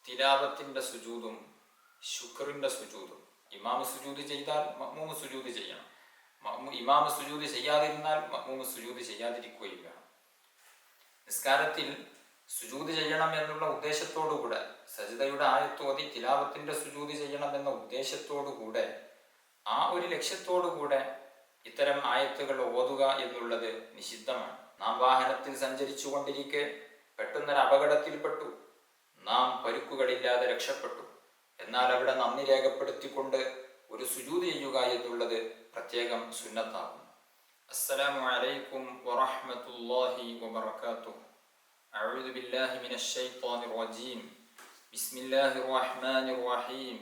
തിലാവത്തിന്റെ സുജൂദും ശുക്റിന്റെ സുജൂദും. ഇമാമ് സുജൂദ് ചെയ്താൽ മഅ്മൂമ് സുജൂദ് ചെയ്യണം. ഇമാമ് സുജൂദ് ചെയ്യാതിരുന്നാൽ മഅ്മൂമ് സുജൂദ് ചെയ്യാതിരിക്കുകയും വേണം. നിസ്കാരത്തിൽ സുജൂദ് ചെയ്യണം എന്നുള്ള ഉദ്ദേശത്തോടുകൂടെ, സജ്ദയുടെ ആയത്തോതി തിലാവത്തിന്റെ സുജൂദ് ചെയ്യണം എന്ന ഉദ്ദേശത്തോടുകൂടെ, ആ ഒരു ലക്ഷ്യത്തോടുകൂടെ ഇത്തരം ആയത്തുകൾ ഓതുക എന്നുള്ളത് നിഷിദ്ധമാണ്. നാം വാഹനത്തിൽ സഞ്ചരിച്ചു കൊണ്ടിരിക്കെ പെട്ടെന്നൊരു അപകടത്തിൽപ്പെട്ടു, നാം പരുക്കുകളില്ലാതെ രക്ഷപ്പെട്ടു. എന്നാൽ അവിടെ നന്ദി രേഖപ്പെടുത്തിക്കൊണ്ട് ഒരു സുജൂദ് ചെയ്യുക എന്നുള്ളത് പ്രത്യേകം സുന്നത്താകുന്നു. അസ്സലാമു അലൈക്കും വറഹ്മത്തുള്ളാഹി വബറകാതുഹു. അഊദു ബില്ലാഹി മിനശ് ശൈത്വാനിർ റജീം. ബിസ്മില്ലാഹിർ റഹ്മാനിർ റഹീം.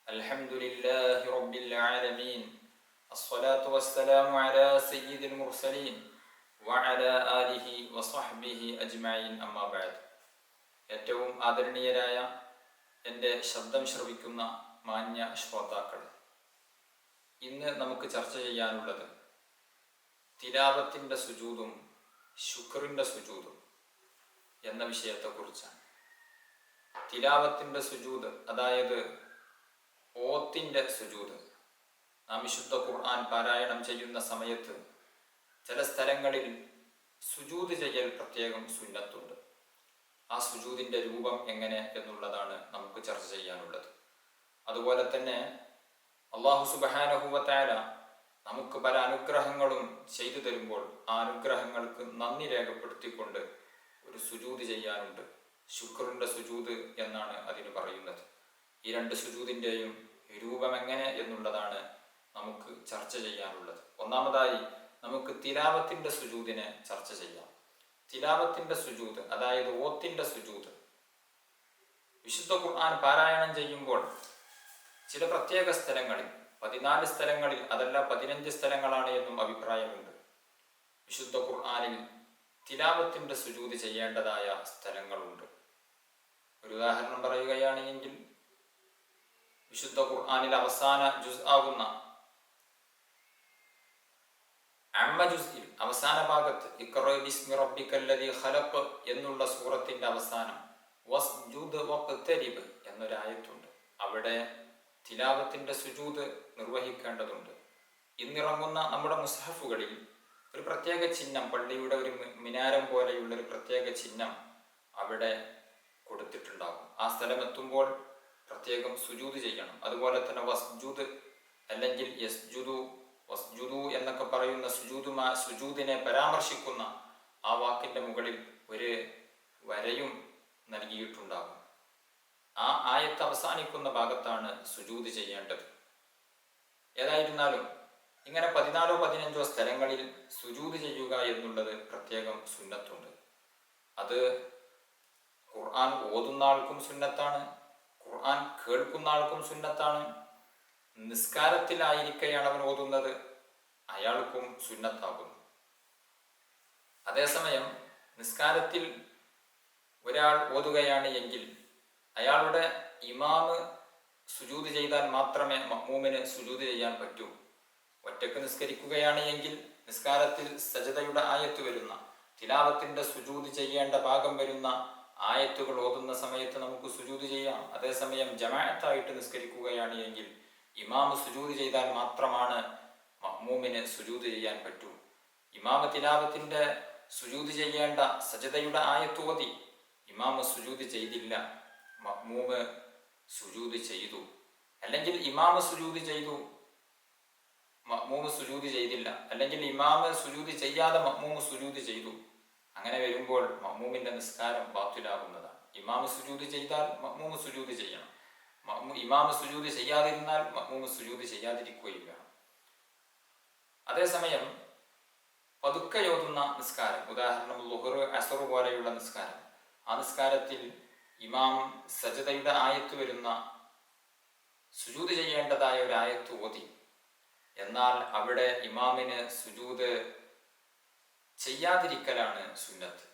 അൽഹംദുലില്ലാഹി റബ്ബിൽ ആലമീൻ. അസ്സലാത്തു വസ്സലാമു അലാ സയ്യിദിൽ മുർസലീൻ വഅലാ ആലിഹി വസഹ്ബിഹി അജ്മഈൻ. അമ്മാ ബഅദ്. ഏറ്റവും ആദരണീയരായ എൻ്റെ ശബ്ദം ശ്രവിക്കുന്ന മാന്യ ശ്രോതാക്കൾ, ഇന്ന് നമുക്ക് ചർച്ച ചെയ്യാനുള്ളത് തിലാവത്തിന്റെ സുജൂദും ശുക്റിന്റെ സുജൂദും എന്ന വിഷയത്തെക്കുറിച്ചാണ്. തിലാവത്തിന്റെ സുജൂദ്, അതായത് ഓത്തിന്റെ സുജൂദ്. നാം വിശുദ്ധ ഖുർആൻ പാരായണം ചെയ്യുന്ന സമയത്ത് ചില സ്ഥലങ്ങളിൽ സുജൂദ് ചെയ്യൽ പ്രത്യേകം സുന്നത്തുണ്ട്. ആ സുജൂദിന്റെ രൂപം എങ്ങനെ എന്നുള്ളതാണ് നമുക്ക് ചർച്ച ചെയ്യാനുള്ളത്. അതുപോലെ തന്നെ അല്ലാഹു സുബ്ഹാനഹു വ തആല നമുക്ക് പല അനുഗ്രഹങ്ങളും ചെയ്തു തരുമ്പോൾ ആ അനുഗ്രഹങ്ങൾക്ക് നന്ദി രേഖപ്പെടുത്തിക്കൊണ്ട് ഒരു സുജൂദ് ചെയ്യാനുണ്ട്. ശുക്റിന്റെ സുജൂദ് എന്നാണ് അതിന് പറയുന്നത്. ഈ രണ്ട് സുജൂദിന്റെയും രൂപം എങ്ങനെ എന്നുള്ളതാണ് നമുക്ക് ചർച്ച ചെയ്യാനുള്ളത്. ഒന്നാമതായി നമുക്ക് തിലാവത്തിന്റെ സുജൂദിനെ ചർച്ച ചെയ്യാം. തിലാവത്തിന്റെ സുജൂദ്, അതായത് ഓത്തിന്റെ സുജൂദ്, വിശുദ്ധ ഖുർആൻ പാരായണം ചെയ്യുമ്പോൾ ചില പ്രത്യേക സ്ഥലങ്ങളിൽ, 14 സ്ഥലങ്ങളിൽ, അതല്ല 15 സ്ഥലങ്ങളാണ് എന്നും അഭിപ്രായമുണ്ട്, വിശുദ്ധ ഖുർആനിൽ തിലാവത്തിന്റെ സുജൂദ് ചെയ്യേണ്ടതായ സ്ഥലങ്ങളുണ്ട്. ഒരു ഉദാഹരണം പറയുകയാണെങ്കിൽ, വിശുദ്ധ ഖുർആനിൽ അവസാന ജുസ് ആകുന്ന അമ്മ ജുസിൽ അവസാന ഭാഗത്ത് ഇഖ്റ ബിസ്മി റബ്ബിക്കല്ലദീ ഖലഖ് എന്നുള്ള സൂറത്തിന്റെ അവസാനം വസ്ജുദ് വഖ്തരിബ് എന്നൊരായത്തുണ്ട്. അവിടെ തിലാവത്തിന്റെ സുജൂദ് നിർവഹിക്കേണ്ടതുണ്ട്. ഇന്നിറങ്ങുന്ന നമ്മുടെ മുസ്ഹഫുകളിൽ ഒരു പ്രത്യേക ചിഹ്നം, പള്ളിയുടെ ഒരു മിനാരം പോലെയുള്ള ഒരു പ്രത്യേക ചിഹ്നം അവിടെ കൊടുത്തിട്ടുണ്ടാകും. ആ സ്ഥലമെത്തുമ്പോൾ പ്രത്യേകം സുജൂദ് ചെയ്യണം. അതുപോലെ തന്നെ വസ്ജുദ് അല്ലെങ്കിൽ യസ്ജുദു, വസ്ജുദു എന്നൊക്കെ പറയുന്ന സുജൂദിനെ പരാമർശിക്കുന്ന ആ വാക്കിന്റെ മുകളിൽ ഒരു വരയും നൽകിയിട്ടുണ്ടാകും. ആ ആയത്ത് അവസാനിക്കുന്ന ഭാഗത്താണ് സുജൂദ് ചെയ്യേണ്ടത്. ഏതായിരുന്നാലും ഇങ്ങനെ 14-15 സ്ഥലങ്ങളിൽ സുജൂദ് ചെയ്യുക എന്നുള്ളത് പ്രത്യേകം സുന്നത്തുണ്ട്. അത് ഖുർആൻ ഓതുന്ന ആൾക്കും സുന്നത്താണ്, ഖുർആൻ കേൾക്കുന്ന ആൾക്കും സുന്നത്താണ്. നിസ്കാരത്തിലായിരിക്കെയാണ് അവൻ ഓതുന്നത്, അയാൾക്കും സുന്നത്താകുന്നു. അതേസമയം നിസ്കാരത്തിൽ ഒരാൾ ഓതുകയാണ് എങ്കിൽ അയാളുടെ ഇമാമ് സുജൂദ് ചെയ്താൽ മാത്രമേ മഅ്മൂമിന് സുജൂദ് ചെയ്യാൻ പറ്റൂ. ഒറ്റക്ക് നിസ്കരിക്കുകയാണ് എങ്കിൽ നിസ്കാരത്തിൽ സജദയുടെ ആയത്ത് വരുന്ന, തിലാവത്തിന്റെ സുജൂദ് ചെയ്യേണ്ട ഭാഗം വരുന്ന ആയത്തുകൾ ഓതുന്ന സമയത്ത് നമുക്ക് സുജൂദ് ചെയ്യാം. അതേസമയം ജമാഅത്തായിട്ട് നിസ്കരിക്കുകയാണ് എങ്കിൽ ഇമാമ് സുജൂദ് ചെയ്താൽ മാത്രമാണ് മഅ്മൂമിന് സുജൂദ് ചെയ്യാൻ പറ്റൂ. ഇമാമ് തിലാവത്തിന്റെ സുജൂദ് ചെയ്യേണ്ട സജദയുടെ ആയത്ത് ഓതി ഇമാമ് സുജൂദ് ചെയ്തില്ല, മഅ്മൂമ് സുജൂദ് ചെയ്തു, അല്ലെങ്കിൽ ഇമാമ് സുജൂദ് ചെയ്തു മഅ്മൂമ് സുജൂദ് ചെയ്തില്ല, അല്ലെങ്കിൽ ഇമാമ് സുജൂദ് ചെയ്യാതെ മഅ്മൂമ് സുജൂദ് ചെയ്തു, അങ്ങനെ വരുമ്പോൾ മഅ്മൂമിന്റെ നിസ്കാരം ബാത്തിലാകുന്നതാണ്. ഇമാമ് സുജൂദ് ചെയ്താൽ മഅ്മൂമ് സുജൂദ് ചെയ്യണം, ഇമാമ് സുജൂദ് ചെയ്യാതിരുന്നാൽ മഅ്മൂമ് സുജൂദ് ചെയ്യാതിരിക്കുകയും വേണം. അതേസമയം പതുക്കെ ഓതുന്ന നിസ്കാരം, ഉദാഹരണം ളുഹ്ർ അസ്ർ പോലെയുള്ള നിസ്കാരം, ആ നിസ്കാരത്തിൽ ഇമാം സജദയുടെ ആയത്ത് വരുന്ന സുജൂദ് ചെയ്യേണ്ടതായ ഒരു ആയത്ത് ഓതി, എന്നാൽ അവിടെ ഇമാമിന് സുജൂദ് ചെയ്യാതിരിക്കലാണ് സുന്നത്ത്.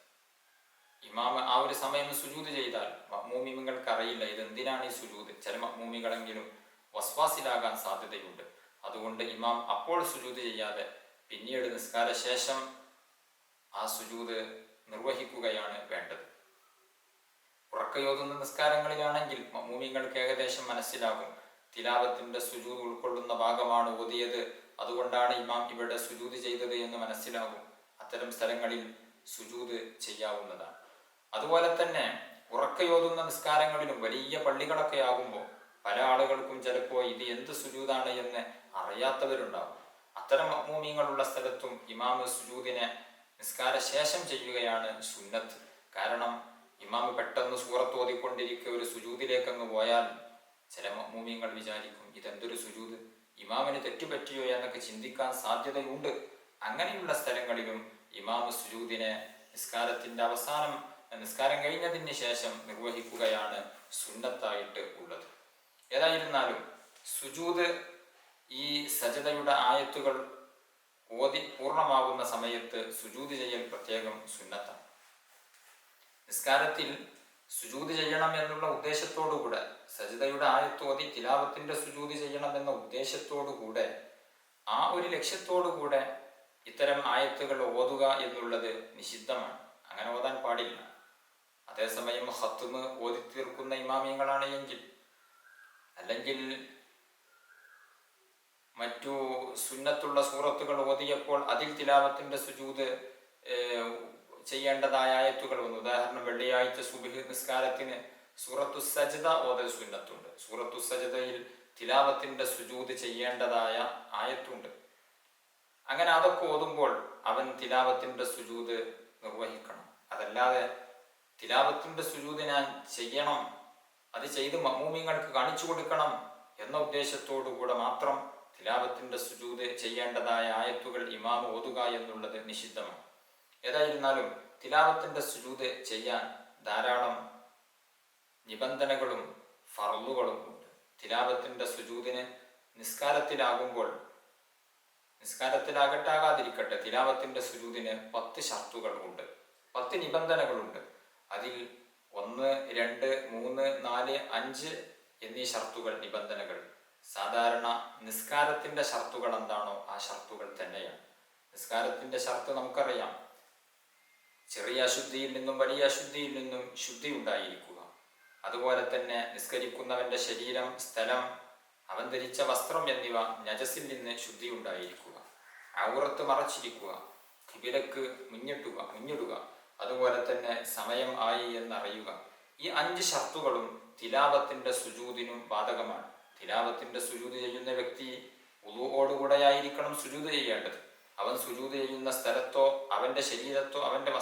ഇമാമ് ആ ഒരു സമയം സുജൂദ് ചെയ്താൽ മഅ്മൂമിങ്ങൾക്ക് അറിയില്ല ഇതെന്തിനാണ് ഈ സുജൂദ്. ചില മഅ്മൂമികളെങ്കിലും വസ്വാസിലാകാൻ സാധ്യതയുണ്ട്. അതുകൊണ്ട് ഇമാം അപ്പോൾ സുജൂദ് ചെയ്യാതെ പിന്നീട് നിസ്കാര ശേഷം ആ സുജൂദ് നിർവഹിക്കുകയാണ് വേണ്ടത്. ഉറക്കയോതുന്ന നിസ്കാരങ്ങളിലാണെങ്കിൽ മഅ്മൂമീങ്ങൾക്ക് ഏകദേശം മനസ്സിലാകും തിലാവത്തിന്റെ സുജൂദ് ഉൾക്കൊള്ളുന്ന ഭാഗമാണ് ഓതിയത്, അതുകൊണ്ടാണ് ഇമാം ഇവിടെ സുജൂദ് ചെയ്തത് എന്ന് മനസ്സിലാകും. അത്തരം സ്ഥലങ്ങളിൽ സുജൂദ് ചെയ്യാവുന്നതാണ്. അതുപോലെ തന്നെ ഉറക്കയോതുന്ന നിസ്കാരങ്ങളിലും വലിയ പള്ളികളൊക്കെ ആകുമ്പോൾ പല ആളുകൾക്കും ചിലപ്പോൾ ഇത് എന്ത് സുജൂദാണ് എന്ന് അറിയാത്തവരുണ്ടാകും. അത്തരം മഅ്മൂമീങ്ങളുള്ള സ്ഥലത്തും ഇമാമ് സുജൂദിനെ നിസ്കാര ശേഷം ചെയ്യുകയാണ് സുന്നത്ത്. കാരണം ഇമാമ് പെട്ടെന്ന് സൂറത്ത് ഓതിക്കൊണ്ടിരിക്കെ ഒരു സുജൂദിലേക്ക് അങ്ങ് പോയാൽ ചില മഅ്മൂമീങ്ങൾ വിചാരിക്കും ഇതെന്തൊരു സുജൂദ്, ഇമാമിന് തെറ്റുപറ്റിയോ എന്നൊക്കെ ചിന്തിക്കാൻ സാധ്യതയുണ്ട്. അങ്ങനെയുള്ള സ്ഥലങ്ങളിലും ഇമാമ് സുജൂദിനെ നിസ്കാരത്തിന്റെ അവസാനം, നിസ്കാരം കഴിഞ്ഞതിന് ശേഷം നിർവഹിക്കുകയാണ് സുന്നത്തായിട്ട് ഉള്ളത്. ഏതായിരുന്നാലും സുജൂദ് ഈ സജദയുടെ ആയത്തുകൾ ഓതി പൂർണ്ണമാകുന്ന സമയത്ത് സുജൂദ് ചെയ്യൽ പ്രത്യേകം സുന്നത്താണ്. നിസ്കാരത്തിൽ സുജൂദ് ചെയ്യണം എന്നുള്ള ഉദ്ദേശത്തോടുകൂടെ, സജദയുടെ ആയത്ത് ഓതി തിലാവത്തിന്റെ സുജൂദ് ചെയ്യണം എന്ന ഉദ്ദേശത്തോടുകൂടെ, ആ ഒരു ലക്ഷ്യത്തോടുകൂടെ ഇത്തരം ആയത്തുകൾ ഓതുക എന്നുള്ളത് നിഷിദ്ധമാണ്. അങ്ങനെ ഓതാൻ പാടില്ല. അതേസമയം ഖത്മ് ഓതി തീർക്കുന്ന ഇമാമിയങ്ങളാണ് എങ്കിൽ, അല്ലെങ്കിൽ മറ്റു സുന്നത്തുള്ള സൂറത്തുകൾ ഓതിയപ്പോൾ അതിൽ തിലാവത്തിന്റെ സുജൂദ് ചെയ്യേണ്ടതായ ആയത്തുകൾ വന്നു. ഉദാഹരണം, വെള്ളിയാഴ്ച സുബ്ഹ് നിസ്കാരത്തിന് സൂറത്തു സജ്ദ ഓതൽ സുന്നത്തുണ്ട്. സൂറത്തു സജ്ദയിൽ തിലാവത്തിന്റെ സുജൂദ് ചെയ്യേണ്ടതായ ആയത്തുണ്ട്. അങ്ങനെ അതൊക്കെ ഓതുമ്പോൾ അവൻ തിലാവത്തിന്റെ സുജൂദ് നിർവഹിക്കണം. അതല്ലാതെ തിലാവത്തിന്റെ സുജൂദ് ഞാൻ ചെയ്യണം, അത് ചെയ്ത് മഅ്മൂമീങ്ങൾക്ക് കാണിച്ചു കൊടുക്കണം എന്ന ഉദ്ദേശത്തോടു കൂടെ മാത്രം തിലാവത്തിന്റെ സുജൂദ് ചെയ്യേണ്ടതായ ആയത്തുകൾ ഇമാം ഓതുക എന്നുള്ളത് നിഷിദ്ധമാണ്. ഏതായിരുന്നാലും തിലാവത്തിന്റെ സുജൂദ് ചെയ്യാൻ ധാരാളം നിബന്ധനകളും ഫർളുകളും ഉണ്ട്. തിലാവത്തിന്റെ സുജൂദിന് നിസ്കാരത്തിലാകട്ടെ ആകാതിരിക്കട്ടെ, തിലാവത്തിന്റെ സുജൂദിന് 10 ഷർത്തുകൾ ഉണ്ട്, 10 നിബന്ധനകളുണ്ട്. അതിൽ 1, 2, 3, 4, 5 എന്നീ ഷർത്തുകൾ, നിബന്ധനകൾ സാധാരണ നിസ്കാരത്തിന്റെ ഷർത്തുകൾ എന്താണോ ആ ഷർത്തുകൾ തന്നെയാണ്. നിസ്കാരത്തിന്റെ ഷർത്ത് നമുക്കറിയാം, ചെറിയ അശുദ്ധിയിൽ നിന്നും വലിയ അശുദ്ധിയിൽ നിന്നും ശുദ്ധി ഉണ്ടായിരിക്കുക. അതുപോലെ തന്നെ നിസ്കരിക്കുന്നവന്റെ ശരീരം, സ്ഥലം, അവൻ ധരിച്ച വസ്ത്രം എന്നിവ നജസിൽ നിന്ന് ശുദ്ധി ഉണ്ടായിരിക്കുക. ഔറത്ത് മറച്ചിരിക്കുക, ഖിബിലക്ക് മുന്നിടുക, അതുപോലെ തന്നെ സമയം ആയി എന്നറിയുക. ഈ 5 ഷർത്തുകളും തിലാവത്തിന്റെ സുജൂദിനും ബാധകമാണ്. തിലാവത്തിന്റെ സുജൂദ് ചെയ്യുന്ന വ്യക്തി വുളൂഓടുകൂടെയായിരിക്കണം സുജൂദ് ചെയ്യേണ്ടത്. അവൻ സുജൂദ് ചെയ്യുന്ന സ്ഥലത്തോ അവന്റെ ശരീരത്തോ അവന്റെ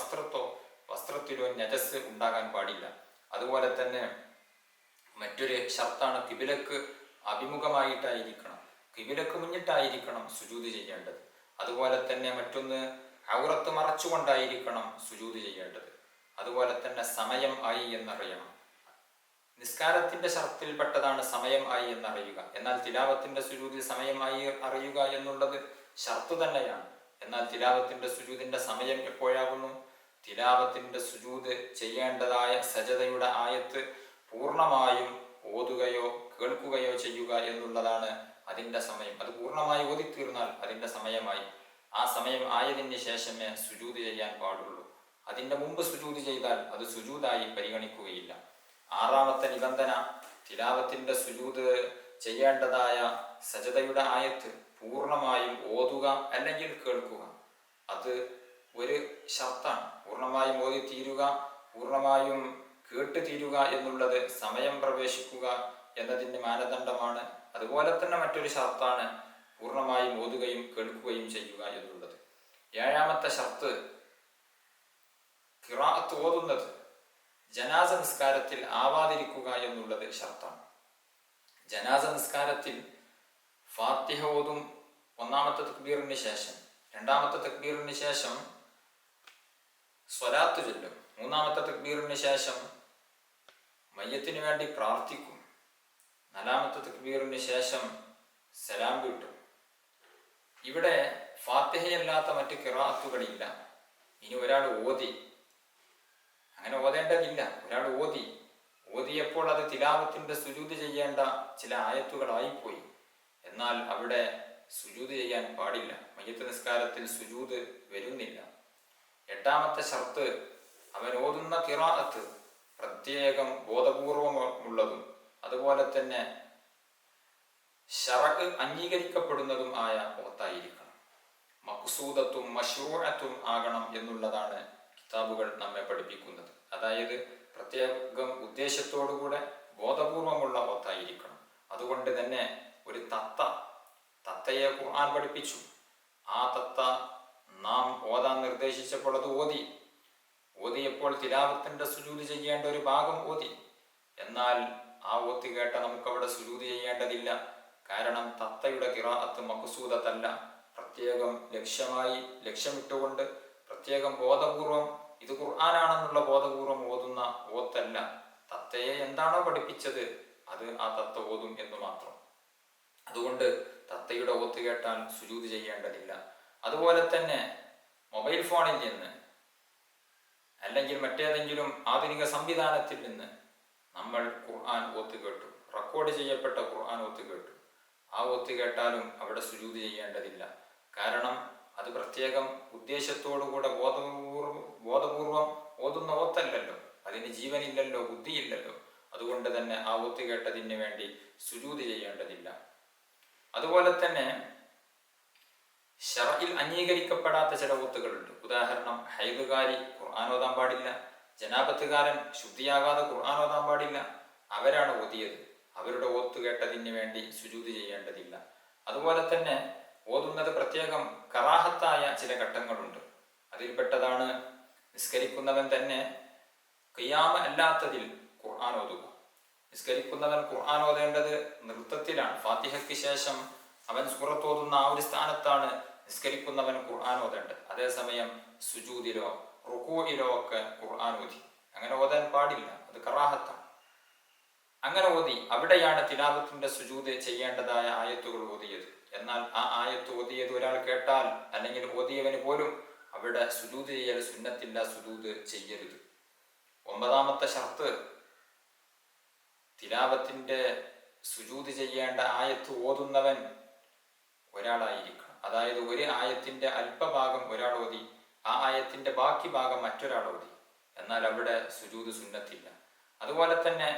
വസ്ത്രത്തിലോ നജസ് ഉണ്ടാകാൻ പാടില്ല. അതുപോലെ തന്നെ മറ്റൊരു ഷർത്താണ് ഖിബിലക്ക് അഭിമുഖമായിട്ടായിരിക്കണം, ഖിബിലക്ക് മുന്നിട്ടായിരിക്കണം സുജൂദ് ചെയ്യേണ്ടത്. അതുപോലെ തന്നെ മറ്റൊന്ന് ഔറത്ത് മറച്ചുകൊണ്ടായിരിക്കണം സുജൂദ് ചെയ്യേണ്ടത്. അതുപോലെ തന്നെ സമയം ആയി എന്നറിയണം. നിസ്കാരത്തിന്റെ ഷർത്തിൽപ്പെട്ടതാണ് സമയം ആയി എന്നറിയുക. എന്നാൽ തിലാവത്തിന്റെ സുജൂദിൽ സമയമായി അറിയുക എന്നുള്ളത് ഷർത്ത് തന്നെയാണ്. എന്നാൽ തിലാവത്തിന്റെ സുജൂദിന്റെ സമയം എപ്പോഴാകുന്നു? തിലാവത്തിന്റെ സുജൂദ് ചെയ്യേണ്ടതായ സജദയുടെ ആയത്ത് പൂർണ്ണമായും ഓതുകയോ കേൾക്കുകയോ ചെയ്യുക എന്നുള്ളതാണ് അതിന്റെ സമയം. അത് പൂർണ്ണമായി ഓതിത്തീർന്നാൽ അതിന്റെ സമയമായി. ആ സമയം ആയതിന് ശേഷമേ സുജൂദ് ചെയ്യാൻ പാടുള്ളൂ. അതിന്റെ മുമ്പ് സുജൂദ് ചെയ്താൽ അത് സുജൂദായി പരിഗണിക്കുകയില്ല. 6ാമത്തെ നിബന്ധന, തിലാവത്തിന്റെ സുജൂദ് ചെയ്യേണ്ടതായ സജദയുടെ ആയത്ത് പൂർണ്ണമായും ഓതുക അല്ലെങ്കിൽ കേൾക്കുക. അത് ഒരു ഷർത്താണ്. പൂർണ്ണമായും ഓതി തീരുക, പൂർണ്ണമായും കേട്ട് തീരുക എന്നുള്ളത് സമയം പ്രവേശിക്കുക എന്നതിൻ്റെ മാനദണ്ഡമാണ്. അതുപോലെ തന്നെ മറ്റൊരു ഷർത്താണ് പൂർണ്ണമായും ഓതുകയും കേൾക്കുകയും ചെയ്യുക എന്നുള്ളത്. 7ാമത്തെ ഷർത്ത്, ഖിറാഅത്ത് ഓതുന്നത് ജനാസ നിസ്കാരത്തിൽ ആവാതിരിക്കുക എന്നുള്ളത് ഷർത്താണ്. ജനാസ നിസ്കാരത്തിൽ ഫാത്തിഹ ഓതും 1ാമത്തെ തക്ബീറിന് ശേഷം, 2ാമത്തെ തക്ബീറിന് ശേഷം സ്വലാത്ത് ചൊല്ലും, 3ാമത്തെ തക്ബീറിന് ശേഷം മയ്യത്തിന് വേണ്ടി പ്രാർത്ഥിക്കും, 4ാമത്തെ തക്ബീറിന് ശേഷം സലാം വീട്ടും. ഇവിടെ ഫാത്തിഹയല്ലാത്ത മറ്റ് ഖിറാഅത്തുകളില്ല. ഇനി ഒരാൾ ഓതി, അങ്ങനെ ഓതേണ്ടതില്ല, ഒരാൾ ഓതിയപ്പോൾ അത് തിലാവത്തിന്റെ സുജൂദ് ചെയ്യേണ്ട ചില ആയത്തുകളായിപ്പോയി. എന്നാൽ അവിടെ സുജൂദ് ചെയ്യാൻ പാടില്ല. മയ്യത്ത് നിസ്കാരത്തിൽ സുജൂദ് വരുന്നില്ല. 8ാമത്തെ ഷർത്ത്, അവൻ ഓതുന്ന ഖിറാഅത്ത് പ്രത്യേകം ബോധപൂർവമുള്ളതും അതുപോലെ തന്നെ ശറഅ് അംഗീകരിക്കപ്പെടുന്നതും ആയ ഓത്തായിരിക്കണം. മഖ്സൂദത്തും മശ്റൂഅത്തും ആകണം എന്നുള്ളതാണ് കിതാബുകൾ നമ്മെ പഠിപ്പിക്കുന്നത്. അതായത് പ്രത്യേകം ഉദ്ദേശത്തോടുകൂടെ ബോധപൂർവമുള്ള ഓത്തായിരിക്കണം. അതുകൊണ്ട് തന്നെ ഒരു തത്തയെ ഖുർആൻ പഠിപ്പിച്ചു. ആ തത്ത നാം ഓതാൻ നിർദ്ദേശിച്ചപ്പോൾ അത് ഓതിയപ്പോൾ തിലാവത്തിന്റെ സുജൂദ് ചെയ്യേണ്ട ഒരു ഭാഗം ഓതി. എന്നാൽ ആ ഓത്ത് കേട്ട നമുക്കവിടെ സുജൂദ് ചെയ്യേണ്ടതില്ല. കാരണം തത്തയുടെ ഖിറാഅത്ത് മഖ്സൂദത്തല്ല. പ്രത്യേകം ലക്ഷ്യമിട്ടുകൊണ്ട് പ്രത്യേകം ബോധപൂർവം ഇത് ഖുർആനാണെന്നുള്ള ബോധപൂർവം ഓതുന്ന ഓത്തല്ല. തത്തയെ എന്താണോ പഠിപ്പിച്ചത് അത് ആ തത്ത ഓതും എന്ന് മാത്രം. അതുകൊണ്ട് തത്തയുടെ ഓത്ത് കേട്ടാൽ സുജൂദ് ചെയ്യേണ്ടതില്ല. അതുപോലെ തന്നെ മൊബൈൽ ഫോണിൽ നിന്ന് അല്ലെങ്കിൽ മറ്റേതെങ്കിലും ആധുനിക സംവിധാനത്തിൽ നിന്ന് നമ്മൾ ഖുർആൻ ഓത്ത് കേട്ടു, റെക്കോർഡ് ചെയ്യപ്പെട്ട ഖുർആൻ ഓത്ത് കേട്ടു, ആ ഓത്ത് കേട്ടാലും അവിടെ സുജൂദ് ചെയ്യേണ്ടതില്ല. കാരണം അത് പ്രത്യേകം ഉദ്ദേശത്തോടുകൂടെ ബോധപൂർവം ഓതുന്ന ഓത്തല്ലല്ലോ, അതിന് ജീവനില്ലല്ലോ, ബുദ്ധിയില്ലല്ലോ. അതുകൊണ്ട് തന്നെ ആ ഓത്ത് കേട്ടതിന് വേണ്ടി സുജൂദ് ചെയ്യേണ്ടതില്ല. അതുപോലെ തന്നെ ശറഇൽ അംഗീകരിക്കപ്പെടാത്ത ചില ഓത്തുകളുണ്ട്. ഉദാഹരണം, ഹൈദുകാരി ഖുർആൻ ഓതാൻ പാടില്ല, ജനാപത്തുകാരൻ ശുദ്ധിയാകാതെ ഖുർആൻ ഓതാൻ പാടില്ല. അവരാണ് ഓതിയത്, അവരുടെ ഓത്ത് കേട്ടതിന് വേണ്ടി സുജൂദ് ചെയ്യേണ്ടതില്ല. അതുപോലെ തന്നെ ഓതുന്നത് പ്രത്യേകം കറാഹത്തായ ചില ഘട്ടങ്ങളുണ്ട്. അതിൽപ്പെട്ടതാണ് നിസ്കരിക്കുന്നവൻ തന്നെ ഖിയാമ അല്ലാത്തതിൽ ഖുർആൻ ഓതുക. നിസ്കരിക്കുന്നവൻ ഖുർആൻ ഓതേണ്ടത് നൃത്തത്തിലാണ്. ഫാത്തിഹയ്ക്ക് ശേഷം അവൻ സൂറത്ത് ഓതുന്ന ആ ഒരു സ്ഥാനത്താണ് നിസ്കരിക്കുന്നവൻ ഖുർആൻ ഓതേണ്ടത്. അതേസമയം സുജൂദിലോ റുകൂഇലോ ഒക്കെ ഖുർആൻ ഓതി. അങ്ങനെ ഓതാൻ പാടില്ല, അത് കറാഹത്താണ്. അങ്ങനെ ഓതി അവിടെയാണ് തിലാവത്തിന്റെ സുജൂദ് ചെയ്യേണ്ടതായ ആയത്തുകൾ ഓതിയത്. എന്നാൽ ആ ആയത്ത് ഓതിയത് ഒരാൾ കേട്ടാൽ അല്ലെങ്കിൽ ഓതിയവന് പോലും അവിടെ സുജൂദ് ചെയ്യൽ സുന്നത്തില്ല, സുജൂദ് ചെയ്യരുത്. 9ാമത്തെ ഷർത്ത്, തിലാവത്തിന്റെ സുജൂദ് ചെയ്യേണ്ട ആയത്ത് ഓതുന്നവൻ ഒരാളായിരിക്കണം. അതായത് ഒരു ആയത്തിന്റെ അല്പഭാഗം ഒരാൾ ഓതി, ആ ആയത്തിന്റെ ബാക്കി ഭാഗം മറ്റൊരാൾ ഓതി. എന്നാൽ അവിടെ സുജൂദ് സുന്നത്തില്ല. അതുപോലെ തന്നെ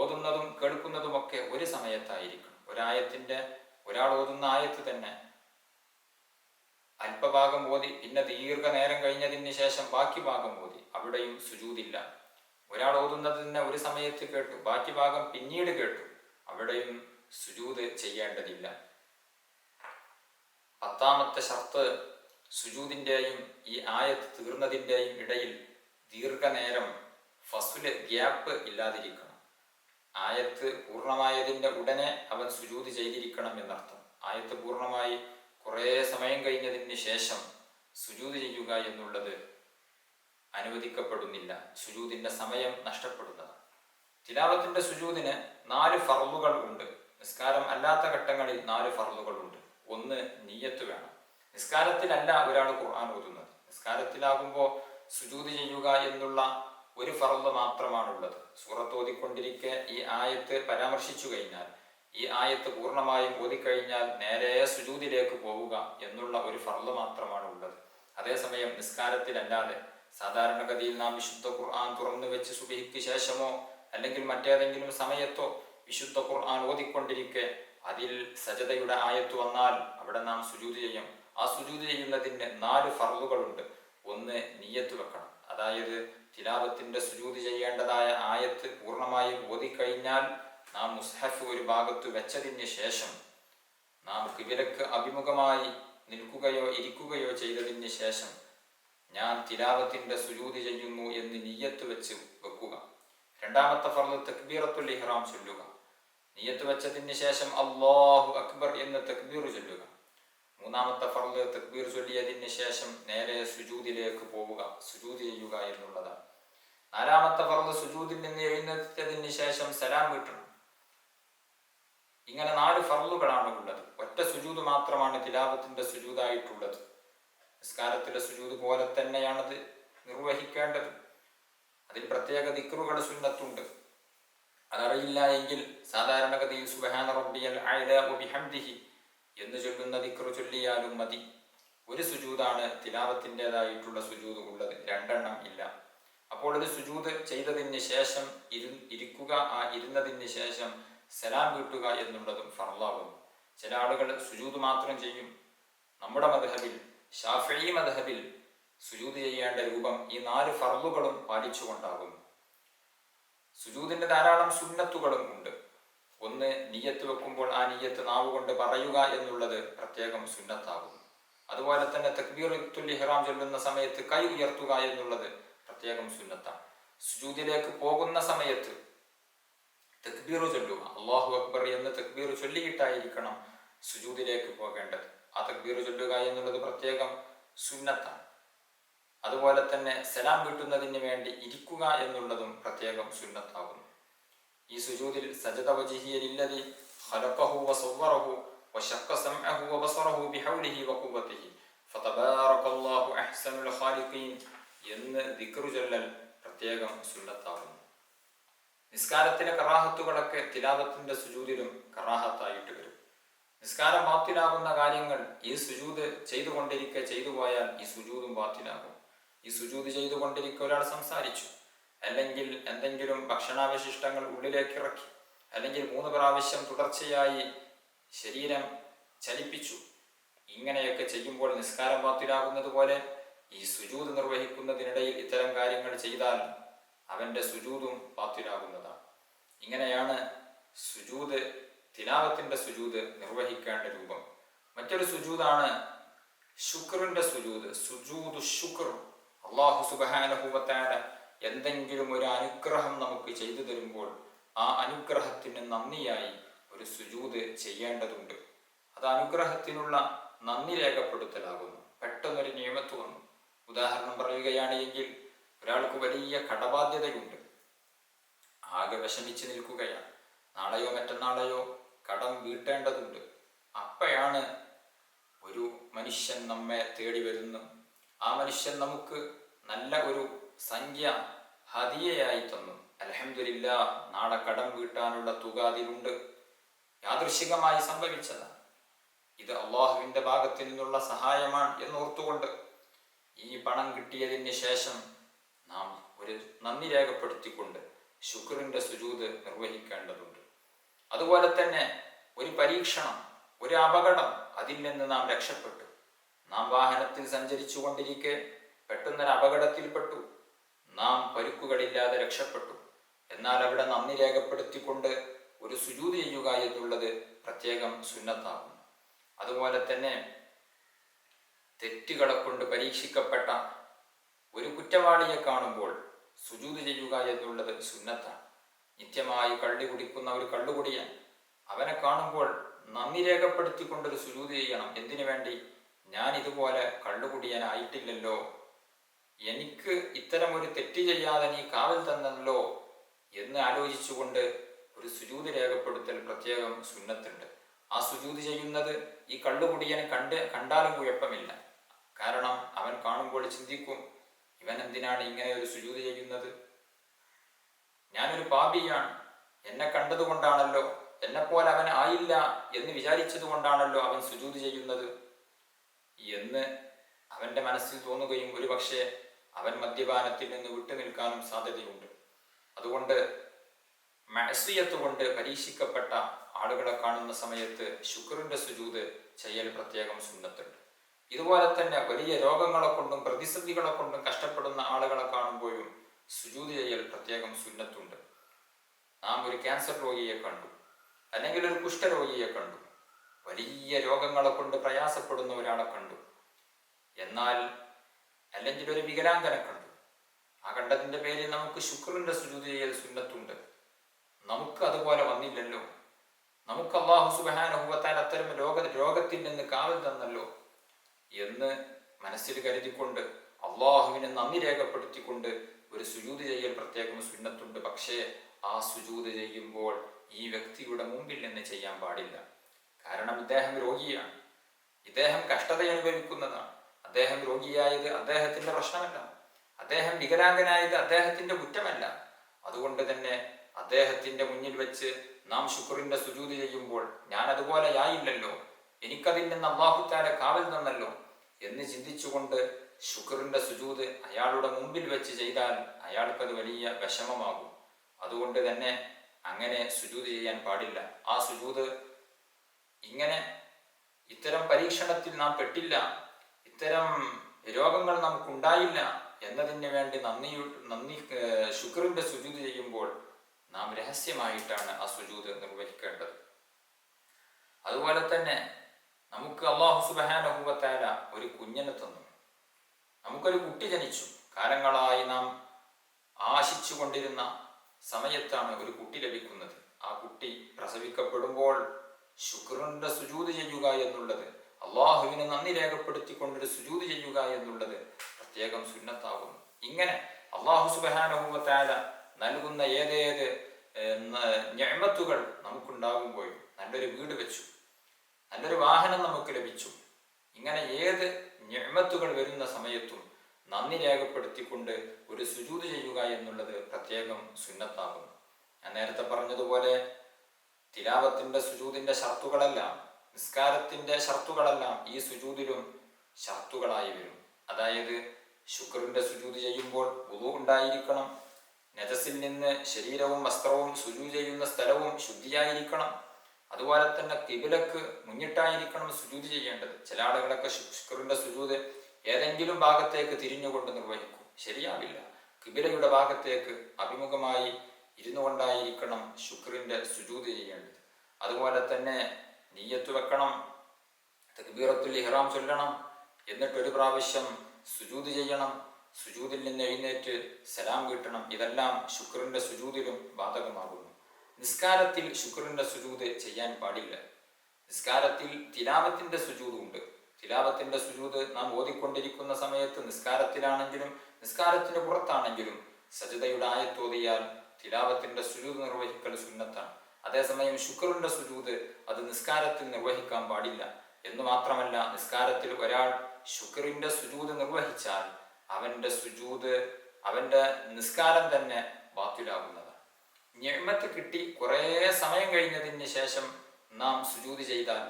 ഓതുന്നതും കേൾക്കുന്നതുമൊക്കെ ഒരു സമയത്തായിരിക്കണം. ഒരാൾ ഓതുന്ന ആയത്ത് തന്നെ അല്പഭാഗം ഓതി പിന്നെ ദീർഘനേരം കഴിഞ്ഞതിന് ശേഷം ബാക്കി ഭാഗം ഓതി, അവിടെയും സുജൂദില്ല. ഒരാൾ ഓതുന്നത് തന്നെ ഒരു സമയത്ത് കേട്ടു, ബാക്കി ഭാഗം പിന്നീട് കേട്ടു, അവിടെയും സുജൂദ് ചെയ്യേണ്ടതില്ല. 10ാമത്തെ ഷർത്ത്, സുജൂദിന്റെയും ഈ ആയത്ത് തീർന്നതിന്റെയും ഇടയിൽ ദീർഘനേരം ഫസ്ല് ഗ്യാപ്പ് ഇല്ലാതിരിക്കണം. ആയത്ത് പൂർണ്ണമായതിന്റെ ഉടനെ അവൻ സുജൂദ് ചെയ്തിരിക്കണം എന്നർത്ഥം. ആയത്ത് പൂർണ്ണമായി കുറേ സമയം കഴിഞ്ഞതിന് ശേഷം സുജൂദ് ചെയ്യുക എന്നുള്ളത് അനുവദിക്കപ്പെടുന്നില്ല. സുജൂദിന്റെ സമയം നഷ്ടപ്പെടുന്നതാണ്. തിലാവത്തിന്റെ സുജൂദിന് 4 ഫർളുകൾ ഉണ്ട്. നിസ്കാരം അല്ലാത്ത ഘട്ടങ്ങളിൽ 4 ഫർളുകൾ ഉണ്ട്. 1, നിയ്യത്ത് വേണം. നിസ്കാരത്തിലല്ല ഒരാൾ ഖുർആൻ ഓതുന്നത്. നിസ്കാരത്തിലാകുമ്പോൾ സുജൂദ് ചെയ്യുക എന്നുള്ള ഒരു ഫർള് മാത്രമാണുള്ളത്. സൂറത്ത് ഓതിക്കൊണ്ടിരിക്കെ ഈ ആയത്ത് പരാമർശിച്ചു കഴിഞ്ഞാൽ, ഈ ആയത്ത് പൂർണ്ണമായും ഓതിക്കഴിഞ്ഞാൽ നേരെ സുജൂദിലേക്ക് പോവുക എന്നുള്ള ഒരു ഫർള് മാത്രമാണ് ഉള്ളത്. അതേസമയം നിസ്കാരത്തിലല്ലാതെ സാധാരണഗതിയിൽ നാം വിശുദ്ധ ഖുർആൻ തുറന്നു വെച്ച് സുബഹിക്ക് ശേഷമോ അല്ലെങ്കിൽ മറ്റേതെങ്കിലും സമയത്തോ വിശുദ്ധ ഖുർആൻ ഓതിക്കൊണ്ടിരിക്കെ അതിൽ സജദയുടെ ആയത്ത് വന്നാൽ അവിടെ നാം സുജൂദ് ചെയ്യും. ആ സുജൂദ് ചെയ്യുന്നതിന് 4 ഫർളുകളുണ്ട്. 1, നിയ്യത്ത് വെക്കണം. അതായത് തിലാവത്തിന്റെ സുജൂദ് ചെയ്യേണ്ടതായ ആയത്ത് പൂർണ്ണമായും ഓതിക്കഴിഞ്ഞാൽ നാം മുസ്ഹഫ് ഒരു ഭാഗത്ത് വെച്ചതിന് ശേഷം നാം ഖിബലക്ക് അഭിമുഖമായി നിൽക്കുകയോ ഇരിക്കുകയോ ചെയ്തതിന് ശേഷം ഞാൻ തിലാവത്തിന്റെ സുജൂദ് ചെയ്യുന്നു എന്ന് നിയ്യത്ത് വെച്ച് വെക്കുക. 2ാമത്തെ ഫർള് തക്ബീറത്തുൽ ഇഹ്റാം ചൊല്ലുക. നിയ്യത്ത് വെച്ചതിന് ശേഷം അല്ലാഹു അക്ബർ എന്ന് തക്ബീർ ചൊല്ലുക. 3ാമത്തെ ഫർള് തക്ബീർ ചൊല്ലിയതിന് ശേഷം നേരെ സുജൂദിലേക്ക് പോവുക, സുജൂദ് ചെയ്യുക എന്നുള്ളതാണ്. 4ാമത്തെ ഫർള് സുജൂദിൽ നിന്ന് എഴുന്നേറ്റതിന് ശേഷം സലാം വീട്ടണം. ഇങ്ങനെ 4 ഫർളുകളാണ് ഉള്ളത്. ഒറ്റ സുജൂദ് മാത്രമാണ് തിലാവത്തിന്റെ സുജൂദായിട്ടുള്ളത്. നിസ്കാരത്തിലെ സുജൂദ് പോലെ തന്നെയാണത് നിർവഹിക്കേണ്ടത്. അതിൽ പ്രത്യേക ദിക്റുകൾ സുന്നത്തുണ്ട്. അതറിയില്ല എങ്കിൽ സാധാരണഗതിയിൽ സുബ്ഹാന റബ്ബിയൽ അഅ്ലാ വബിഹംദിഹി എന്ന് ചൊല്ലുന്ന ദിക്റ് ചൊല്ലിയാലും മതി. ഒരു സുജൂദാണ് തിലാവത്തിൻ്റെതായിട്ടുള്ള സുജൂദ് ഉള്ളത്, 2 ഇല്ല. അപ്പോൾ ഒരു സുജൂദ് ചെയ്തതിന് ശേഷം ഇരിക്കുക, ആ ഇരുന്നതിന് ശേഷം സലാം വീട്ടുക എന്നുള്ളതും ഫർളാകും. ചില ആളുകൾ സുജൂദ് മാത്രം ചെയ്യും. നമ്മുടെ മദ്ഹബിൽ, ശാഫിഈ മദ്ഹബിൽ സുജൂദ് ചെയ്യേണ്ട രൂപം ഈ 4 ഫർളുകളും പാലിച്ചുകൊണ്ടാകുന്നു. സുജൂദിന്റെ ധാരാളം സുന്നത്തുകളും ഉണ്ട്. ഒന്ന്, നിയ്യത്ത് വെക്കുമ്പോൾ ആ നിയ്യത്ത് നാവ് കൊണ്ട് പറയുക എന്നുള്ളത് പ്രത്യേകം സുന്നത്താകുന്നു. അതുപോലെ തന്നെ തക്ബീറത്തുൽ ഇഹ്റാം ചൊല്ലുന്ന സമയത്ത് കൈ ഉയർത്തുക എന്നുള്ളത് പ്രത്യേകം സുന്നത്താണ്. സുജൂദിലേക്ക് പോകുന്ന സമയത്ത് തക്ബീർ ചൊല്ലുക, അല്ലാഹു അക്ബർ എന്ന് തക്ബീർ ചൊല്ലിയിട്ടായിരിക്കണം സുജൂദിലേക്ക് പോകേണ്ടത്. ആ തക്ബീർ ചൊല്ലുക എന്നുള്ളത് പ്രത്യേകം സുന്നത്താണ്. അതുപോലെ തന്നെ സലാം വീട്ടുന്നതിന് വേണ്ടി ഇരിക്കുക എന്നുള്ളതും പ്രത്യേകം സുന്നത്താകുന്നു. ഈ സുജൂദിൽ സജദ വജ്ഹിയ ലില്ലദി ഖലഖഹു വസവ്വറഹു വശഖ്ഖ സമഅഹു വബസറഹു ബിഹൗലിഹി വഖുവ്വതിഹി ഫതബാറകല്ലാഹു അഹ്സനുൽ ഖാലിഖീൻ എന്ന് ദിക്ർ ചൊല്ലൽ പ്രത്യേകം സുന്നത്താകുന്നു. നിസ്കാരത്തിലെ കറാഹത്തുകളൊക്കെ തിലാവത്തിന്റെ സുജൂദിലും കറാഹത്തായിട്ട് വരും. നിസ്കാരം ബാത്തിലാകുന്ന കാര്യങ്ങൾ ഈ സുജൂദ് ചെയ്തുകൊണ്ടിരിക്കെ ചെയ്തു പോയാൽ ഈ സുജൂദും ബാത്തിലാകും. ഈ സുജൂദ് ചെയ്തുകൊണ്ടിരിക്കെ ഒരാൾ സംസാരിച്ചു, അല്ലെങ്കിൽ എന്തെങ്കിലും ഭക്ഷണാവശിഷ്ടങ്ങൾ ഉള്ളിലേക്ക് ഇറക്കി, അല്ലെങ്കിൽ 3 പ്രാവശ്യം തുടർച്ചയായി ശരീരം ചലിപ്പിച്ചു, ഇങ്ങനെയൊക്കെ ചെയ്യുമ്പോൾ നിസ്കാരം ബാത്തിലാകുന്നത് പോലെ ഈ സുജൂദ് നിർവഹിക്കുന്നതിനിടയിൽ ഇത്തരം കാര്യങ്ങൾ ചെയ്താൽ അവന്റെ സുജൂദും ബാത്തിലാകുന്നതാണ്. ഇങ്ങനെയാണ് സുജൂദ്, തിലാവത്തിന്റെ സുജൂദ് നിർവഹിക്കേണ്ട രൂപം. മറ്റൊരു സുജൂദാണ് ശുക്റിന്റെ സുജൂദ്, സുജൂദു ശുക്ർ. അല്ലാഹു സുബ്ഹാനഹു വ തആല എന്തെങ്കിലും ഒരു അനുഗ്രഹം നമുക്ക് ചെയ്തു തരുമ്പോൾ ആ അനുഗ്രഹത്തിന് നന്ദിയായി ഒരു സുജൂദ് ചെയ്യേണ്ടതുണ്ട്. അത് അനുഗ്രഹത്തിനുള്ള നന്ദി രേഖപ്പെടുത്തലാകുന്നു. പെട്ടെന്നൊരു നിയമത്ത് വന്നു, ഉദാഹരണം പറയുകയാണ് എങ്കിൽ ഒരാൾക്ക് വലിയ കടബാധ്യതയുണ്ട്, ആകെ വിഷമിച്ച് നിൽക്കുകയാണ്, നാളെയോ മറ്റന്നാളെയോ കടം വീട്ടേണ്ടതുണ്ട്. അപ്പോഴാണ് ഒരു മനുഷ്യൻ നമ്മെ തേടി വരുന്നു. ആ മനുഷ്യൻ നമുക്ക് നല്ല ഒരു സംഖ്യ ഹദിയയായി തന്നു. അൽഹംദുലില്ലാഹ്, നാളെ കടം വീട്ടാനുള്ള തുക അതിലുണ്ട്. യാദൃശികമായി സംഭവിച്ചതാണ്. ഇത് അള്ളാഹുവിന്റെ ഭാഗത്തു നിന്നുള്ള സഹായമാണ് എന്നോർത്തുകൊണ്ട് ഈ പണം കിട്ടിയതിന് ശേഷം നാം ഒരു നന്ദി രേഖപ്പെടുത്തിക്കൊണ്ട് ശുക്റിന്റെ സുജൂദ് നിർവഹിക്കേണ്ടതുണ്ട്. അതുപോലെ തന്നെ ഒരു പരീക്ഷണം, ഒരു അപകടം, അതിൽ നിന്ന് നാം രക്ഷപ്പെട്ടു. നാം വാഹനത്തിൽ സഞ്ചരിച്ചു കൊണ്ടിരിക്കെ പെട്ടെന്നൊരു അപകടത്തിൽപ്പെട്ടു, നാം പരുക്കുകളില്ലാതെ രക്ഷപ്പെട്ടു. എന്നാൽ അവിടെ നന്ദി രേഖപ്പെടുത്തിക്കൊണ്ട് ഒരു സുജൂദ് ചെയ്യുക എന്നുള്ളത് പ്രത്യേകം സുന്നത്താകുന്നു. അതുപോലെ തന്നെ തെറ്റുകളെ കൊണ്ട് പരീക്ഷിക്കപ്പെട്ട ഒരു കുറ്റവാളിയെ കാണുമ്പോൾ സുജൂദ് ചെയ്യുക എന്നുള്ളത് സുന്നത്താണ്. നിത്യമായി കള്ളി കുടിക്കുന്ന ഒരു കള്ളുകുടിയൻ, അവനെ കാണുമ്പോൾ നന്ദി രേഖപ്പെടുത്തിക്കൊണ്ടൊരു സുജൂദ് ചെയ്യണം. എന്തിനു വേണ്ടി? ഞാൻ ഇതുപോലെ കള്ളുകുടിയനായിട്ടില്ലല്ലോ, എനിക്ക് ഇത്തരം ഒരു തെറ്റ് ചെയ്യാതെ നീ കാവൽ തന്നല്ലോ എന്ന് ആലോചിച്ചുകൊണ്ട് ഒരു സുജൂദ് രേഖപ്പെടുത്തൽ പ്രത്യേകം സുന്നത്തുണ്ട്. ആ സുജൂദ് ചെയ്യുന്നത് ഈ കള്ളുകുടിയനെ കണ്ടാലും കുഴപ്പമില്ല. കാരണം അവൻ കാണുമ്പോൾ ചിന്തിക്കും, ഇവൻ എന്തിനാണ് ഇങ്ങനെ ഒരു സുജൂദ് ചെയ്യുന്നത്? ഞാനൊരു പാപിയാണ്, എന്നെ കണ്ടതുകൊണ്ടാണല്ലോ, എന്നെപ്പോലെ അവൻ ആയില്ല എന്ന് വിചാരിച്ചത് കൊണ്ടാണല്ലോ അവൻ സുജൂദ് ചെയ്യുന്നത് എന്ന് അവന്റെ മനസ്സിൽ തോന്നുകയും ഒരു പക്ഷേ അവൻ മദ്യപാനത്തിൽ നിന്ന് വിട്ടുനിൽക്കാനും സാധ്യതയുണ്ട്. അതുകൊണ്ട് മഅസിയത്ത് കൊണ്ട് പരീക്ഷിക്കപ്പെട്ട ആളുകളെ കാണുന്ന സമയത്ത് ശുക്റിന്റെ സുജൂദ് ചെയ്യൽ പ്രത്യേകം സുന്നത്തുണ്ട്. ഇതുപോലെ തന്നെ വലിയ രോഗങ്ങളെ കൊണ്ടും പ്രതിസന്ധികളെ കൊണ്ടും കഷ്ടപ്പെടുന്ന ആളുകളെ കാണുമ്പോഴും സുജൂദ് ചെയ്യൽ പ്രത്യേകം സുന്നത്തുണ്ട്. നാം ഒരു ക്യാൻസർ രോഗിയെ കണ്ടു, അല്ലെങ്കിൽ ഒരു കുഷ്ഠരോഗിയെ കണ്ടു, വലിയ രോഗങ്ങളെ കൊണ്ട് പ്രയാസപ്പെടുന്ന ഒരാളെ കണ്ടു, എന്നാൽ അല്ലെങ്കിൽ ഒരു വികലാംഗനെ കണ്ടു. ആ കണ്ടതിന്റെ പേരിൽ നമുക്ക് ശുക്റിന്റെ സുജൂദ് ചെയ്യൽ സുന്നത്തുണ്ട്. നമുക്ക് അതുപോലെ വന്നില്ലല്ലോ, നമുക്ക് അല്ലാഹു സുബ്ഹാനഹു വ തആല അത്തരം രോഗത്തിൽ നിന്ന് കാവൽ തന്നല്ലോ എന്ന് മനസ്സിൽ കരുതിക്കൊണ്ട് അള്ളാഹുവിനെ നന്ദി രേഖപ്പെടുത്തിക്കൊണ്ട് ഒരു സുജൂദ് ചെയ്യൽ പ്രത്യേകം സുന്നത്തുണ്ട്. പക്ഷേ ആ സുജൂദ് ചെയ്യുമ്പോൾ ഈ വ്യക്തിയുടെ മുമ്പിൽ നിന്ന് ചെയ്യാൻ പാടില്ല. കാരണം ഇദ്ദേഹം രോഗിയാണ്, ഇദ്ദേഹം കഷ്ടത അനുഭവിക്കുന്നതാണ്. അദ്ദേഹം രോഗിയായത് അദ്ദേഹത്തിന്റെ പ്രശ്നമല്ല, അദ്ദേഹം വികലാംഗനായത് അദ്ദേഹത്തിന്റെ കുറ്റമല്ല. അതുകൊണ്ട് തന്നെ അദ്ദേഹത്തിന്റെ മുന്നിൽ വെച്ച് നാം ശുക്റിന്റെ സുജൂദ് ചെയ്യുമ്പോൾ ഞാൻ അതുപോലെ ആയില്ലല്ലോ, എനിക്കതിൽ നിന്ന് അല്ലാഹു തആല കാവൽ തന്നല്ലോ എന്ന് ചിന്തിച്ചുകൊണ്ട് ശുക്റിന്റെ സുജൂദ് അയാളുടെ മുമ്പിൽ വെച്ച് ചെയ്താൽ അയാൾക്കത് വലിയ വിഷമമാകും. അതുകൊണ്ട് തന്നെ അങ്ങനെ സുജൂദ് ചെയ്യാൻ പാടില്ല. ആ സുജൂദ് ഇങ്ങനെ ഇത്തരം പരീക്ഷണത്തിൽ നാം പെട്ടില്ല, ഇത്തരം രോഗങ്ങൾ നമുക്കുണ്ടായില്ല എന്നതിന് വേണ്ടി ശുക്റിന്റെ സുജൂദ് ചെയ്യുമ്പോൾ നാം രഹസ്യമായിട്ടാണ് ആ സുജൂദ് നിർവഹിക്കേണ്ടത്. അതുപോലെ തന്നെ നമുക്ക് അല്ലാഹു സുബ്ഹാനഹു വ തആല ഒരു കുഞ്ഞിനെ തന്നു. നമുക്കൊരു കുട്ടി ജനിച്ചു. കാലങ്ങളായി നാം ആശിച്ചു കൊണ്ടിരുന്ന സമയത്താണ് ഒരു കുട്ടി ലഭിക്കുന്നത്. ആ കുട്ടി പ്രസവിക്കപ്പെടുമ്പോൾ ശുക്റിന്റെ സുജൂദ് ചെയ്യുക എന്നുള്ളത്, അള്ളാഹുവിന് നന്ദി രേഖപ്പെടുത്തിക്കൊണ്ടൊരു സുജൂദ് ചെയ്യുക എന്നുള്ളത് പ്രത്യേകം സുന്നത്താകുന്നു. ഇങ്ങനെ അല്ലാഹു സുബ്ഹാനഹു വ തആല നൽകുന്ന ഏതേത് നിഅമത്തുകൾ നമുക്കുണ്ടാകുമ്പോഴും, നല്ലൊരു വീട് വെച്ചു, നല്ലൊരു വാഹനം നമുക്ക് ലഭിച്ചു, ഇങ്ങനെ ഏത് നിഅമത്തുകൾ വരുന്ന സമയത്തും നന്ദി രേഖപ്പെടുത്തിക്കൊണ്ട് ഒരു സുജൂദ് ചെയ്യുക എന്നുള്ളത് പ്രത്യേകം സുന്നത്താകുന്നു. ഞാൻ നേരത്തെ പറഞ്ഞതുപോലെ തിലാവത്തിന്റെ സുജൂദിന്റെ ഷർത്തുകളെല്ലാം, നിസ്കാരത്തിന്റെ ഷർത്തുകളെല്ലാം ഈ സുജൂദിലും ഷർത്തുകളായി വരും. അതായത് ശുക്റിന്റെ സുജൂദ് ചെയ്യുമ്പോൾ വുളു ഉണ്ടായിരിക്കണം, നജസിൽ നിന്ന് ശരീരവും വസ്ത്രവും സുജൂദ് ചെയ്യുന്ന സ്ഥലവും ശുദ്ധിയായിരിക്കണം, അതുപോലെ തന്നെ ഖിബ്ലക്ക് മുന്നിട്ടായിരിക്കണം സുജൂദ് ചെയ്യേണ്ടത്. ചില ആളുകളൊക്കെ ശുക്റിന്റെ സുജൂദ് ഏതെങ്കിലും ഭാഗത്തേക്ക് തിരിഞ്ഞുകൊണ്ട് നിർവഹിക്കും. ശരിയാവില്ല. ഖിബ്ലയുടെ ഭാഗത്തേക്ക് അഭിമുഖമായി ഇരുന്നു കൊണ്ടായിരിക്കണം ശുക്റിന്റെ സുജൂദ് ചെയ്യേണ്ടത്. അതുപോലെ തന്നെ നിയ്യത്ത് വെക്കണം, തക്ബീറത്തുൽ ഇഹ്റാം ചൊല്ലണം, എന്നിട്ട് ഒരു പ്രാവശ്യം സുജൂദ് ചെയ്യണം, സുജൂദിൽ നിന്ന് എഴുന്നേറ്റ് സലാം വീട്ടണം. ഇതെല്ലാം ശുക്റിന്റെ സുജൂദിലും ബാധകമാകുന്നു. നിസ്കാരത്തിൽ ശുക്റിന്റെ സുജൂദ് ചെയ്യാൻ പാടില്ല. നിസ്കാരത്തിൽ തിലാവത്തിന്റെ സുജൂദ് ഉണ്ട്. തിലാവത്തിന്റെ സുജൂദ് നാം ഓതിക്കൊണ്ടിരിക്കുന്ന സമയത്ത്, നിസ്കാരത്തിലാണെങ്കിലും നിസ്കാരത്തിന് പുറത്താണെങ്കിലും സജ്ദയുടെ ആയത്ത് ഓതിയാൽ തിലാവത്തിന്റെ സുജൂദ് നിർവഹിക്കൽ സുന്നത്താണ്. അതേസമയം ശുക്റിന്റെ സുജൂദ് അത് നിസ്കാരത്തിൽ നിർവഹിക്കാൻ പാടില്ല. എന്ന് മാത്രമല്ല, നിസ്കാരത്തിൽ ഒരാൾ ശുക്റിന്റെ സുജൂദ് നിർവഹിച്ചാൽ അവന്റെ നിസ്കാരം തന്നെ ബാത്തിലാകുന്നതാണ്. നിഅമത്ത് കിട്ടി കുറേ സമയം കഴിഞ്ഞതിന് ശേഷം നാം സുജൂദ് ചെയ്താൽ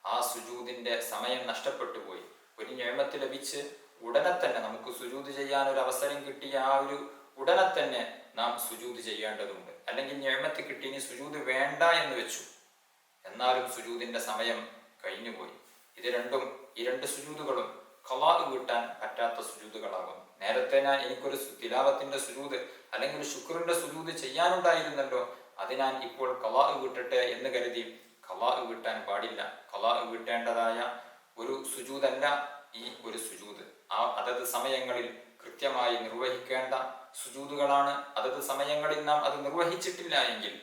ആ സുജൂദിന്റെ സമയം നഷ്ടപ്പെട്ടു പോയി. ഒരു നിഅമത്ത് ലഭിച്ച് ഉടനെ തന്നെ നമുക്ക് സുജൂദ് ചെയ്യാൻ ഒരു അവസരം കിട്ടിയ ആ ഒരു ഉടനെ തന്നെ നാം സുജൂദ് ചെയ്യേണ്ടതുണ്ട്. അല്ലെങ്കിൽ നിഅമത്ത് കിട്ടി, ഇനി സുജൂദ് വേണ്ട എന്ന് വെച്ചു, എന്നാലും സുജൂദിന്റെ സമയം കഴിഞ്ഞുപോയി. ഈ രണ്ട് സുജൂദുകളും ഖളാ വീട്ടാൻ പറ്റാത്ത സുജൂദുകളാകും. നേരത്തെ എനിക്കൊരു തിലാവത്തിന്റെ സുജൂദ് അല്ലെങ്കിൽ ശുക്റിന്റെ സുജൂദ് ചെയ്യാനുണ്ടായിരുന്നല്ലോ, അത് ഞാൻ ഇപ്പോൾ ഖളാ വീട്ടട്ടെ എന്ന് കരുതി ഖളാ വീട്ടാൻ പാടില്ല. ഖളാ വീട്ടേണ്ടതായ ഒരു സുജൂദല്ല ഈ ഒരു സുജൂദ്. അതത് സമയങ്ങളിൽ കൃത്യമായി നിർവഹിക്കേണ്ട സുജൂദുകളാണ്. അതത് സമയങ്ങളിൽ നാം അത് നിർവഹിച്ചിട്ടില്ല എങ്കിൽ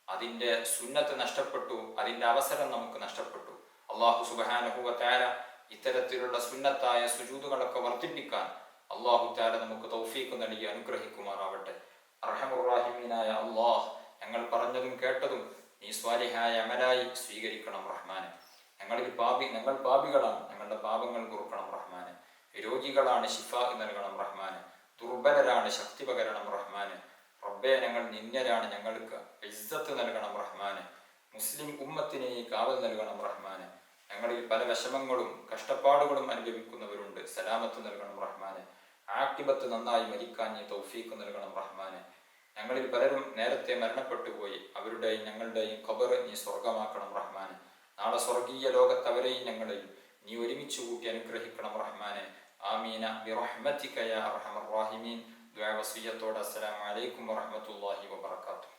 അതിന്റെ സുന്നത്ത് നഷ്ടപ്പെട്ടു, അതിന്റെ അവസരം നമുക്ക് നഷ്ടപ്പെട്ടു. അല്ലാഹു സുബ്ഹാനഹു വ തആല ഇത്തരത്തിലുള്ള സുന്നത്തായ സുജൂദുകളൊക്കെ വർദ്ധിപ്പിക്കാൻ അല്ലാഹു തആല നമുക്ക് തൗഫീഖ് നൽകി അനുഗ്രഹിക്കുമാറാവട്ടെ. അർഹമുർ റഹീമീനായ അല്ലാഹ്, ഞങ്ങൾ പറഞ്ഞതും കേട്ടതും നീ സ്വാലിഹായ അമലായി സ്വീകരിക്കണം റഹ്മാനെ. ഞങ്ങൾ പാപികളാണ്, ഞങ്ങളുടെ പാപങ്ങൾ പൊറുക്കണം റഹ്മാനെ. രോഗികളാണ്, ശിഫാ നൽകണം റഹ്മാനെ. ദുർബലരാണ്, ശക്തി പകരണം റഹ്മാനെ. റബ്ബേ, ഞങ്ങൾ നിന്ദരാണ്, ഞങ്ങൾക്ക് ഇസ്സത്ത് നൽകണം റഹ്മാനെ. മുസ്ലിം ഉമ്മത്തിന് നീ കാവൽ നൽകണം റഹ്മാനെ. ഞങ്ങളിൽ പല വിഷമങ്ങളും കഷ്ടപ്പാടുകളും അനുഭവിക്കുന്നവരുണ്ട്, സലാമത്ത് നൽകണം റഹ്മാനെ. ആഖിബത്ത് നന്നായി മരിക്കാൻ നീ തൗഫീഖ് നൽകണം റഹ്മാനെ. ഞങ്ങളിൽ പലരും നേരത്തെ മരണപ്പെട്ടു പോയി, അവരുടെയും ഞങ്ങളുടെയും ഖബർ നീ സ്വർഗമാക്കണം റഹ്മാനെ. നാളെ സ്വർഗീയ ലോകത്ത് അവരെയും ഞങ്ങളെയും നീ ഒരുമിച്ച് കൂട്ടി അനുഗ്രഹിക്കണം റഹ്മാനെ. ആമീന ബിറഹ്മതിക യാ അർഹമർ റഹീമീൻ. ദുആ വസിയ്യത്തോടെ അസ്സലാമു അലൈക്കും വറഹ്മത്തുള്ളാഹി വബറകാതുഹു.